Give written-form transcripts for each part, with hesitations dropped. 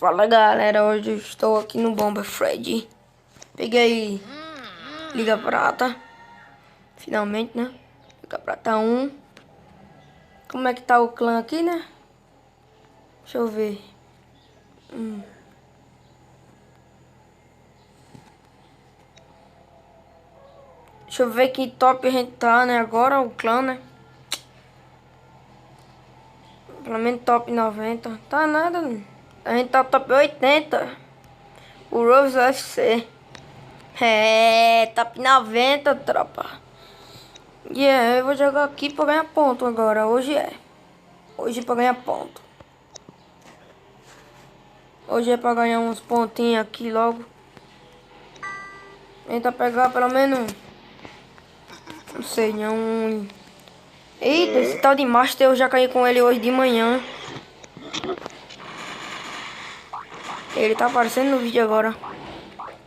Fala galera, hoje eu estou aqui no Bomba Fred. Peguei Liga Prata. Finalmente, né? Liga Prata 1. Como é que tá o clã aqui, né? Deixa eu ver. Deixa eu ver que top a gente tá, né? Agora o clã, né? Pelo menos top 90. Tá nada, né? A gente tá top 80. O Rose UFC. É, top 90, tropa. Eu vou jogar aqui pra ganhar ponto agora. Hoje é pra ganhar ponto. Hoje é pra ganhar uns pontinhos aqui logo. Tenta pegar pelo menos... Não sei, não... Eita, esse tal de Master eu já caí com ele hoje de manhã. Ele tá aparecendo no vídeo agora.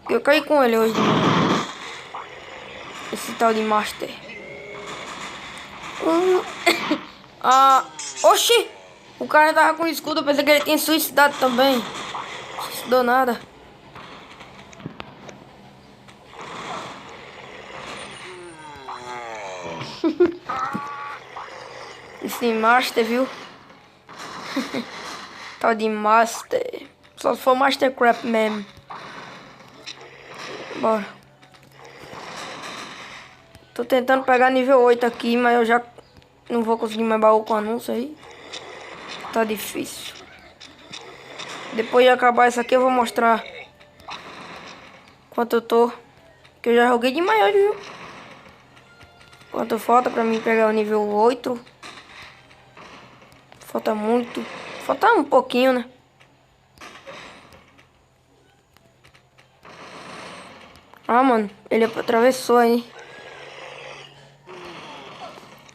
Eu caí com ele hoje de manhã. Esse tal de Master. Oxi! O cara tava com escudo, eu pensei que ele tinha suicidado também. Não suicidou nada. Esse Master, viu? Tal de Master. Só se for Mastercraft mesmo. Bora. Tô tentando pegar nível 8 aqui, mas eu já não vou conseguir mais baú com anúncio aí. Tá difícil. Depois de acabar isso aqui eu vou mostrar quanto eu tô. Que eu já joguei demais hoje, viu? Quanto falta pra mim pegar o nível 8. Falta muito. Falta um pouquinho, né? Ah, mano. Ele atravessou aí.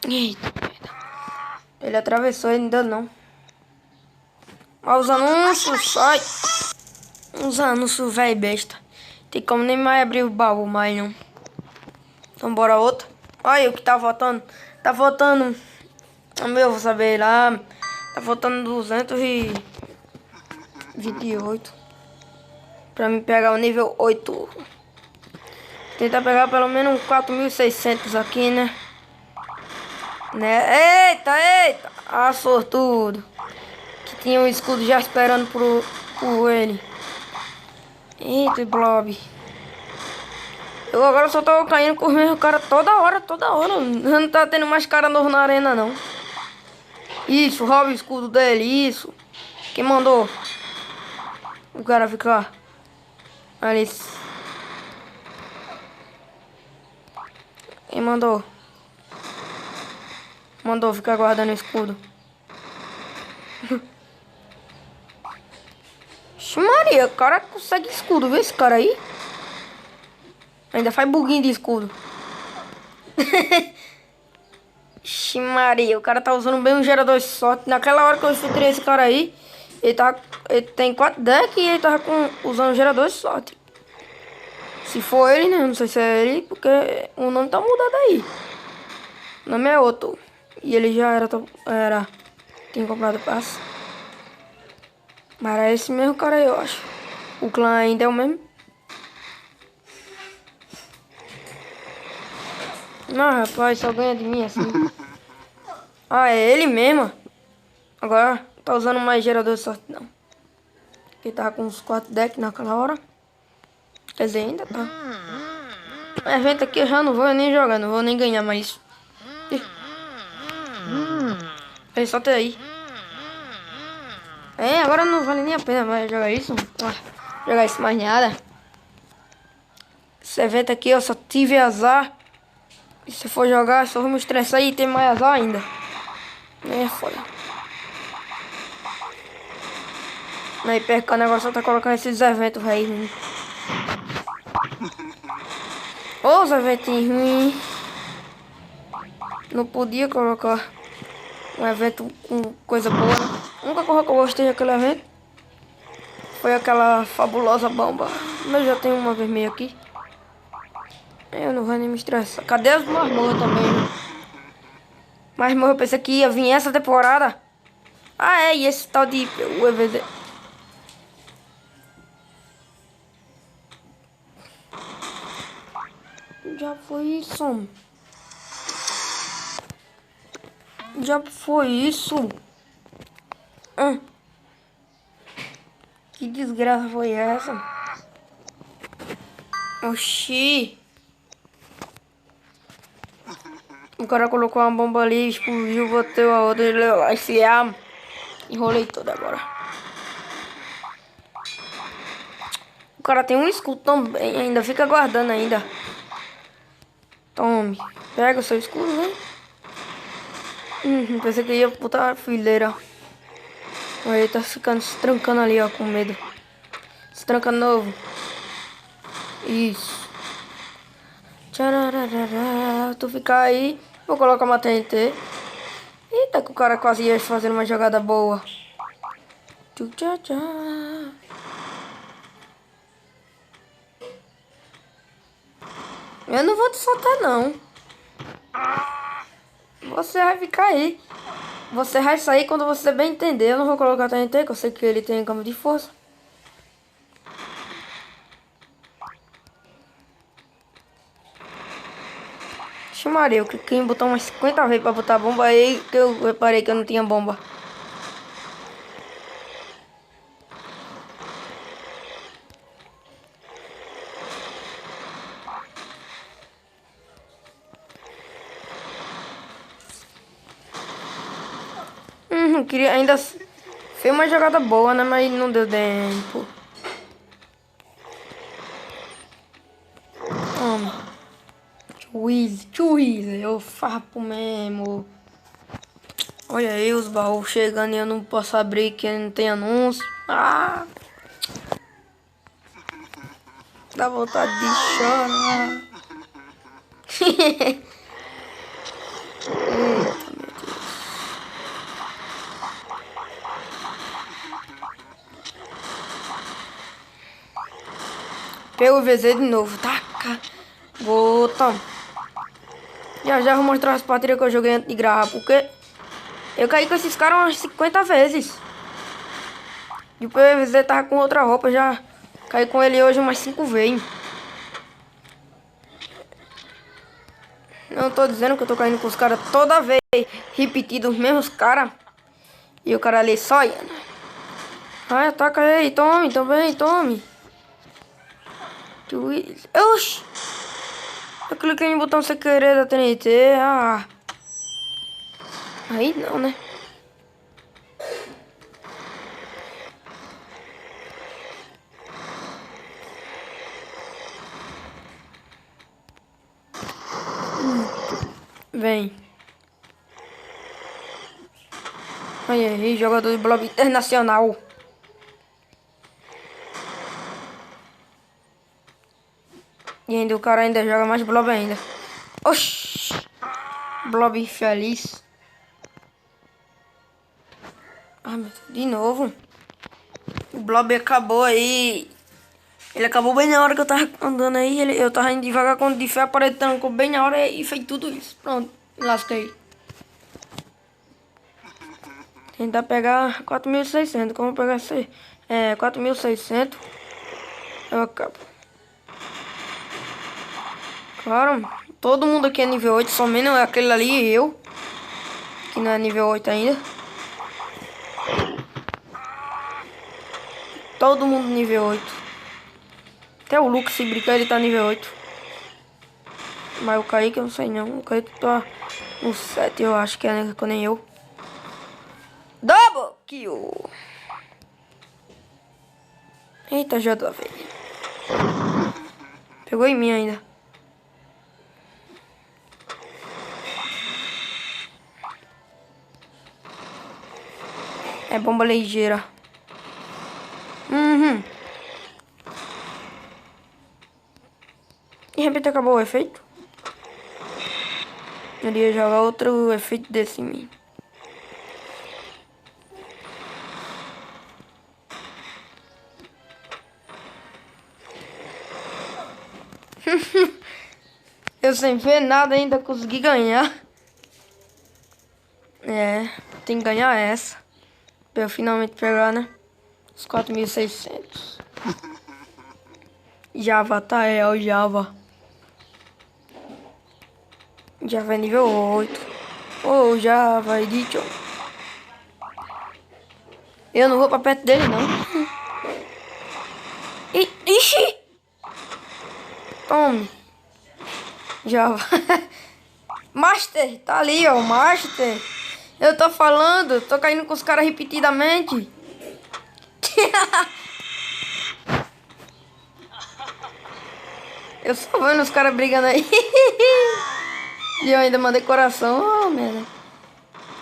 Eita. Ele atravessou, ele não deu não. Olha os anúncios, sai. Uns anúncios, velho, besta. Tem como nem mais abrir o baú, mais não. Então bora outro. Olha o que tá faltando. Tá faltando... Eu vou saber lá. Tá faltando 228. Pra me pegar o nível 8. Tentar pegar pelo menos 4.600 aqui, né? Eita, eita. Ah, sortudo. Que tinha um escudo já esperando por ele. Eita, Blob. Eu agora só tô caindo com os mesmos caras toda hora. Não tá tendo mais cara novo na arena, não. Isso, rouba o escudo dele, isso. Quem mandou? O cara ficar ali. Quem mandou? Mandou ficar guardando o escudo. Maria, o cara consegue escudo, viu esse cara aí? Ainda faz buguinho de escudo. Maria, o cara tá usando bem um gerador de sorte. Naquela hora que eu infiltrei esse cara aí, ele tem 4 decks e ele tava usando um gerador de sorte. Se for ele, né? Não sei se é ele, porque o nome tá mudado aí. O nome é outro. E ele já era tinha comprado passe. Mas era esse mesmo cara aí, eu acho. O clã ainda é o mesmo. Não, rapaz, só ganha de mim assim. Ah, é ele mesmo. Agora tá usando mais gerador de sorte não. Ele tava com uns 4 decks naquela hora. Quer dizer, ainda tá. O evento aqui eu já não vou nem jogar, não vou nem ganhar mais. Ele só tem aí. Agora não vale nem a pena mais jogar isso. Jogar isso mais nada. Esse evento aqui eu só tive azar. E se for jogar, só vou me estressar e ter mais azar ainda. É foda. Aí perca o negócio tá colocando esses eventos aí. Ô, os eventos ruins. Não podia colocar um evento com coisa boa. Nunca que eu gostei daquele evento foi aquela fabulosa bomba. Mas já tem uma vermelha aqui. Eu não vou nem me estressar. Cadê as masmorras também? Masmorra, eu pensei que ia vir essa temporada. Ah, e esse tal de... Já foi isso, homem. Já foi isso. Que desgraça foi essa? Oxi. O cara colocou uma bomba ali, explodiu, botei a outra, ele lá, enrolei toda agora. O cara tem um escudo também, ainda fica guardando ainda. Tome, pega o seu escudo, né? Pensei que ia botar a fileira. Olha, ele tá ficando se trancando ali, ó, com medo. Se tranca novo. Isso. Tcharararara. Tu ficar aí, vou colocar uma TNT. Eita, que o cara quase ia fazendo uma jogada boa. Tchá. Eu não vou te soltar, não. Você vai ficar aí. Você vai sair quando você bem entender. Eu não vou colocar TNT, que eu sei que ele tem campo de força. Ixi Maria, eu cliquei em botar umas 50 vezes pra botar bomba aí, que eu reparei que eu não tinha bomba. Queria ainda... Fez uma jogada boa, né? Mas não deu tempo. Tchuiz, eu farpo mesmo. Olha aí os baús chegando e eu não posso abrir que não tem anúncio. Dá vontade de chorar. Eita, meu Deus. Pega o VZ de novo. Taca. Bota. Já vou mostrar as partidas que eu joguei antes de gravar. Porque eu caí com esses caras umas 50 vezes. E o PVZ tava com outra roupa. Já caí com ele hoje umas 5 vezes. Não tô dizendo que eu tô caindo com os caras toda vez. Repetido os mesmos caras. E o cara ali só ia. Ai, ataca aí. Tome, também, tome. Oxi. Eu cliquei em botão sem querer da TNT. Aí não, né? Vem. Aí, jogador de Blob Internacional. E ainda o cara ainda joga mais Blob ainda. Oxi. Blob infeliz. Meu Deus, de novo. O Blob acabou aí. Ele acabou bem na hora que eu tava andando aí. Eu tava indo devagar quando de fé, a parede trancou bem na hora e fez tudo isso. Pronto, lasquei. Tentar pegar 4.600. Como pegar 4.600? Eu acabo. Claro, todo mundo aqui é nível 8, só menos aquele ali e eu. Que não é nível 8 ainda. Todo mundo nível 8. Até o Lucas, se brincar, ele tá nível 8. Mas o Kaique eu não sei não. O Kaique tá no 7, eu acho que é, né? Nem eu. Double kill. Eita, JV. Pegou em mim ainda. É bomba ligeira. E de repente acabou o efeito. Ele ia jogar outro efeito desse em mim. Eu sem ver nada ainda consegui ganhar. Tem que ganhar essa. Pra eu finalmente pegar, né? Os 4.600. Java, tá? É o Java. Já vai nível 8. Ou já vai de tchau. Eu não vou pra perto dele, não. Ixi! Tome. Já vai. Master, tá ali, ó. Master. Eu tô falando. Tô caindo com os caras repetidamente. Eu só vendo os caras brigando aí. E eu ainda mandei coração. Oh, merda.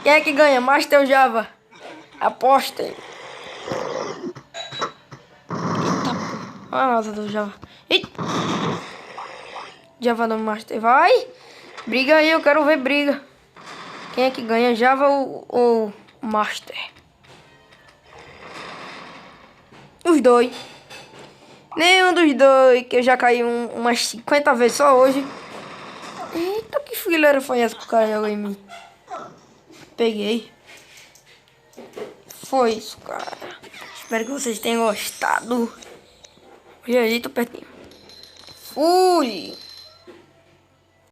Quem é que ganha? Master ou Java? Apostem. Eita, pô. Olha a asa do Java. Eita. Java no Master. Vai. Briga aí, eu quero ver briga. Quem é que ganha? Java ou Master? Os dois. Nenhum dos dois, que eu já caí umas 50 vezes só hoje. Eita, que fileira foi essa que o cara jogou em mim? Peguei. Foi isso, cara. Espero que vocês tenham gostado. E aí, tô pertinho. Fui!